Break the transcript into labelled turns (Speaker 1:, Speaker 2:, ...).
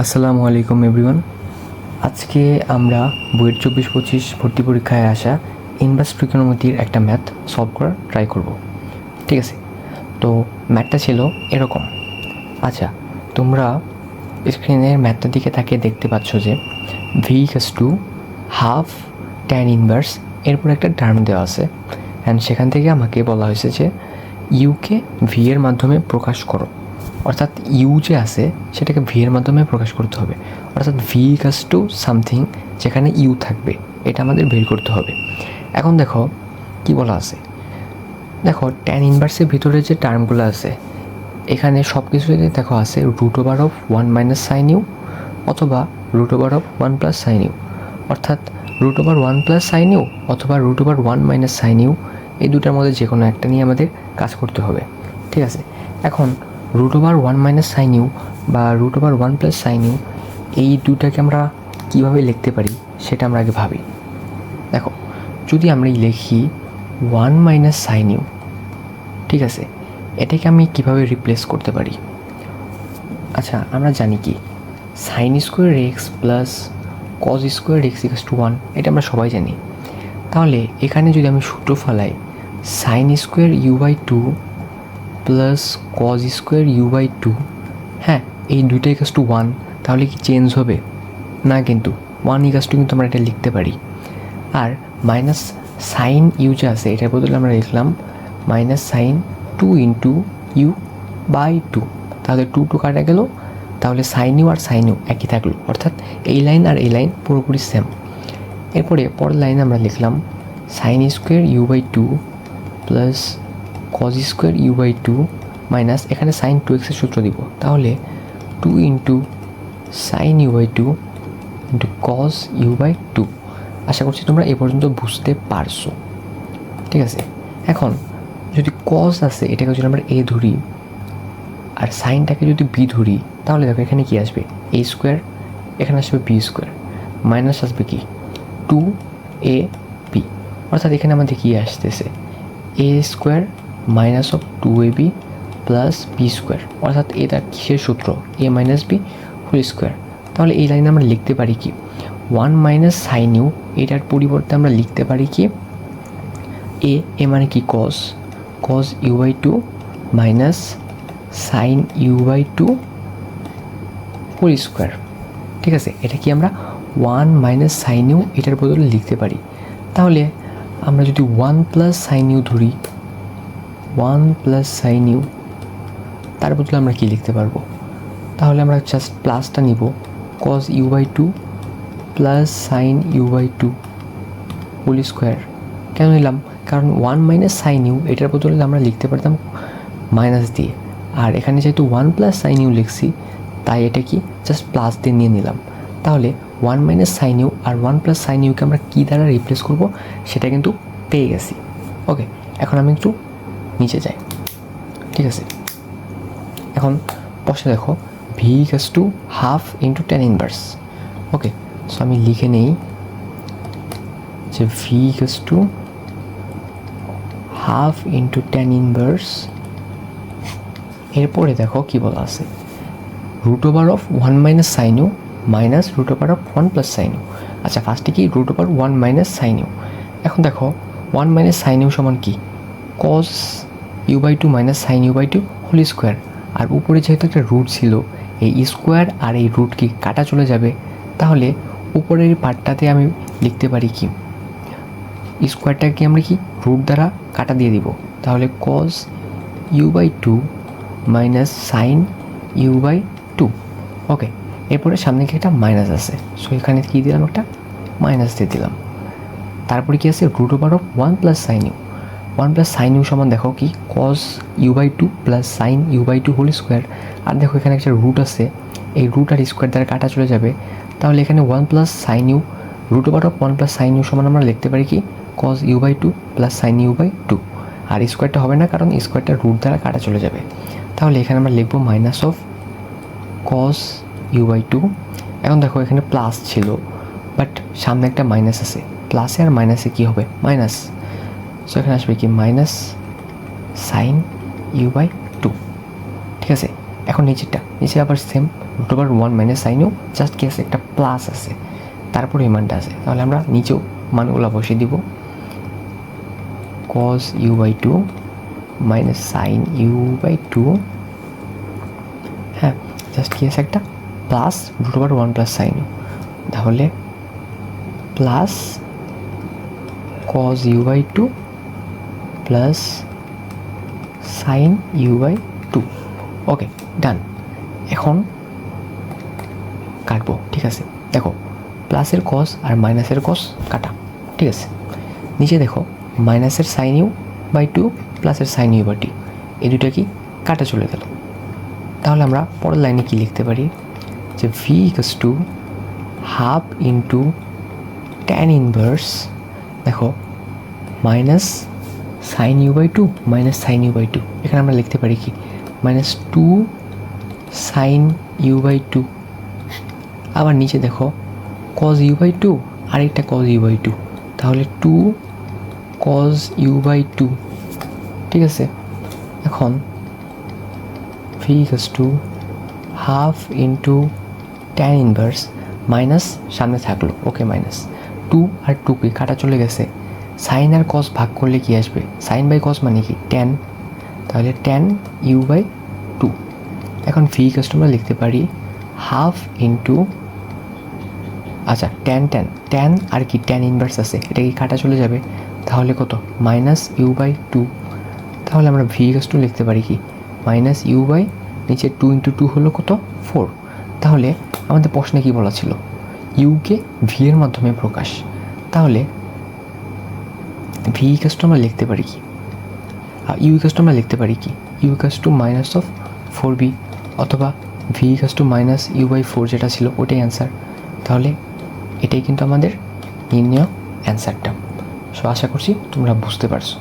Speaker 1: আসসালামু আলাইকুম এভরিওয়ান। আজকে আমরা বইয়ের 24-25 ভর্তি পরীক্ষায় আসা ইনভার্স ট্রিগোনোমেট্রির একটা ম্যাথ সলভ করার ট্রাই করব। ঠিক আছে, তো ম্যাথটা ছিল এরকম। আচ্ছা, তোমরা স্ক্রিনের ম্যাথটার দিকে তাকিয়ে দেখতে পাচ্ছ যে v equals to half tan inverse, এরপর একটা টার্ম দেওয়া আছে অ্যান্ড সেখান থেকে আমাকে বলা হয়েছে যে ইউকে ভি এর মাধ্যমে প্রকাশ করো। অর্থাৎ ইউ যে আছে সেটাকে ভি এর মাধ্যমে প্রকাশ করতে হবে। অর্থাৎ ভি ইকাস টু সামথিং যেখানে ইউ থাকবে, এটা আমাদের বের করতে হবে। এখন দেখো কি বলা আছে, দেখো ট্যান ইনভার্সের ভিতরে যে টার্মগুলো আছে এখানে সব কিছুতে দেখো আছে root over of 1 - sine u অথবা root over of 1 + sine u. অর্থাৎ রুট ওভার 1 + সাইন ইউ অথবা রুট ওভার 1 - সাইন ইউ, এই দুটার মধ্যে যে কোনো একটা নিয়ে আমাদের কাজ করতে হবে। ঠিক আছে, এখন রুট ওভার 1 - সাইন ইউ বা রুট ওভার 1 + সাইন ইউ, এই দুটাকে আমরা কীভাবে লিখতে পারি সেটা আমরা আগে ভাবি। দেখো, যদি আমরা লিখি 1 - সাইন ইউ, ঠিক আছে, এটাকে আমি কিভাবে রিপ্লেস করতে পারি? আচ্ছা, আমরা জানি কি sine square x plus cos square x equals to 1, এটা আমরা সবাই জানি। তাহলে এখানে যদি আমি সূত্র ফেলাই sine square you by 2 plus cos square you by 2, হ্যাঁ, এই দুইটা ইকুয়ালস টু 1, তাহলে কি চেঞ্জ হবে? না, কিন্তু 1 ইকুয়ালস টু কিন্তু আমরা এটা লিখতে পারি। আর মাইনাস সাইন ইউ যে আছে এটার বদলে আমরা লিখলাম minus sine 2 into U by 2, তাহলে 2 কাটা গেল, তাহলে সাইন ইউ আর সাইন ইউ একই থাকলো। অর্থাৎ এই লাইন আর এই লাইন পুরোপুরি সেম। এরপরে পরের লাইনে আমরা লিখলাম sine square you by 2 plus cos square you by 2 minus এখানে সাইন 2x-এর সূত্র দিব, তাহলে 2 into sine u by 2 into cos u by 2। আশা করছি তোমরা এ পর্যন্ত বুঝতে পারছো। ঠিক আছে, এখন যদি কজ আছে এটাকে যদি আমরা এ ধরি আর সাইনটাকে যদি বি ধরি, তাহলে দেখো এখানে কি আসবে এ স্কোয়ার, এখানে আসবে বি স্কোয়ার, মাইনাস আসবে কি 2ab। অর্থাৎ এখানে আমাদের কি আসতেছে a square minus of 2ab plus b square. অর্থাৎ এটা কিসের সূত্র? A minus b whole square. তাহলে এই লাইনে আমরা লিখতে পারি কি 1 - সাইন ইউ, এটার পরিবর্তে আমরা লিখতে পারি কি এ মানে কি cos u by 2 minus sine u by 2 whole square. ঠিক আছে, এটা কি আমরা 1 - সাইন ইউ এটার বদলে লিখতে পারি। তাহলে আমরা যদি 1 + সাইন ইউ ধরি, 1 + সাইন ইউ, তার বদলে আমরা কি লিখতে পারবো? তাহলে আমরা জাস্ট প্লাসটা নিব, cos u by 2 plus sine u by 2 whole square. কেন নিলাম? কারণ 1 - সাইন ইউ এটার বদলে আমরা লিখতে পারতাম মাইনাস দিয়ে, আর এখানে যেহেতু 1 + সাইন ইউ লিখছি তাই এটা কি জাস্ট প্লাস দিয়ে নিয়ে নিলাম। তাহলে 1 - সাইন ইউ আর 1 + সাইন ইউকে আমরা কী দ্বারা রিপ্লেস করব সেটা কিন্তু পেয়ে গেছি। ওকে, এখন আমি একটু নিচে যাই। ঠিক আছে, এখন বসে দেখো v equals to half into tan inverse. Okay, so আমি লিখে নেই যে v equals to half into tan inverse. এরপরে দেখো কি বলা আছে, root over of 1 - sine u minus root over of 1 + sine u. আচ্ছা, ফার্স্টে কি রুট ওভার 1 - সাইন ইউ। এখন দেখো 1 - সাইন ইউ সমান কি cos u by 2 minus sine u by 2 whole square. আর উপরে যেহেতু একটা রুট ছিল, এই স্কোয়ার আর এই রুট কি কাটা চলে যাবে, তাহলে উপরের পার্টটাতে আমি লিখতে পারি কি স্কোয়ারটাকে আমরা কি রুট দ্বারা কাটা দিয়ে দিব, তাহলে cos u by 2 minus sine u by 2। Okay, এরপরে সামনে কি একটা মাইনাস আছে, সো এখানে কী দিলাম, একটা মাইনাস দিয়ে দিলাম। তারপরে কি আছে root over of 1 + sine u. 1 + sine u সমান দেখো কি cos u by 2 plus sine u by 2 whole square. আর দেখো এখানে একটা রুট আছে, এই রুট আর স্কোয়ার দ্বারা কাটা চলে যাবে, তাহলে এখানে 1 + sine u root over of 1 + sine u সমান আমরা লিখতে পারি কি cos u by 2 plus sine u by 2। আর স্কোয়ারটা হবে না, কারণ স্কোয়ারটা রুট দ্বারা কাটা চলে যাবে। তাহলে এখানে আমরা লিখবো minus of cos u by 2। এখন দেখো এখানে প্লাস ছিল, বাট সামনে একটা মাইনাস আছে, প্লাসে আর মাইনাসে কী হবে মাইনাস, সো এখানে আসবে কি মাইনাস সাইন ইউ বাই 2। ঠিক আছে, এখন নিচেরটা নিচে আবার same root over 1 minus sine u, just কি আছে একটা প্লাস আছে, তারপরে এই মানটা আছে। তাহলে আমরা নিচেও মানগুলো বসিয়ে দিব, cos u by 2 minus sine u by 2, হ্যাঁ জাস্ট কি আছে একটা plus root over 1 plus sine u, তাহলে plus cos u by 2 plus sine u by 2। Okay done. এখন কাটবো, ঠিক আছে। দেখো প্লাসের কস আর মাইনাসের কস কাটা, ঠিক আছে। নিচে দেখো মাইনাসের সাইন ইউ বাই 2 প্লাসের সাইন ইউ বাই 2, এই দুটো কি কাটা চলে গেল। তাহলে আমরা পরের লাইনে কি লিখতে পারি, যে v equals to half into tan inverse, দেখো minus sine u by 2 minus sine u by 2, এখানে আমরা লিখতে পারি কি মাইনাস 2 সাইন ইউ বাই 2। আবার নিচে দেখো cos u বাই 2 আরেকটা cos u বাই 2, তাহলে 2 cos u বাই 2, ঠিক আছে। এখন v equals to half into tan inverse, minus সামনে থাকলো, ওকে মাইনাস 2 আর 2 কি কাটা চলে গেছে, সাইন আর কস ভাগ করলে কি আসবে, সাইন বাই কস মানে কি ট্যান, তাহলে ট্যান ইউ বাই 2। এখন ভি ইকুয়ালস টু আমরা লিখতে পারি হাফ ইন্টু, আচ্ছা ট্যান আর কি ট্যান ইনভার্স আছে, এটা কি কাটা চলে যাবে, তাহলে কত মাইনাস ইউ বাই 2। তাহলে আমরা ভি ইকুয়ালস টু লিখতে পারি কি মাইনাস ইউ বাই নিচে 2 ইন্টু 2 হলো কত 4। তাহলে আমাদের প্রশ্নে কি বলা ছিল, ইউকে ভি এর মাধ্যমে প্রকাশ, তাহলে ভি ইকুয়ালস টু আমরা লিখতে পারি কি, ইউ ইকুয়ালস টু আমরা লিখতে পারি কি u equals to minus of 4b, অথবা v equals to minus u by 4 যেটা ছিল ওটাই অ্যান্সার। তাহলে এটাই কিন্তু আমাদের নির্ণয় অ্যান্সারটা। সো আশা করছি তোমরা বুঝতে পারছো।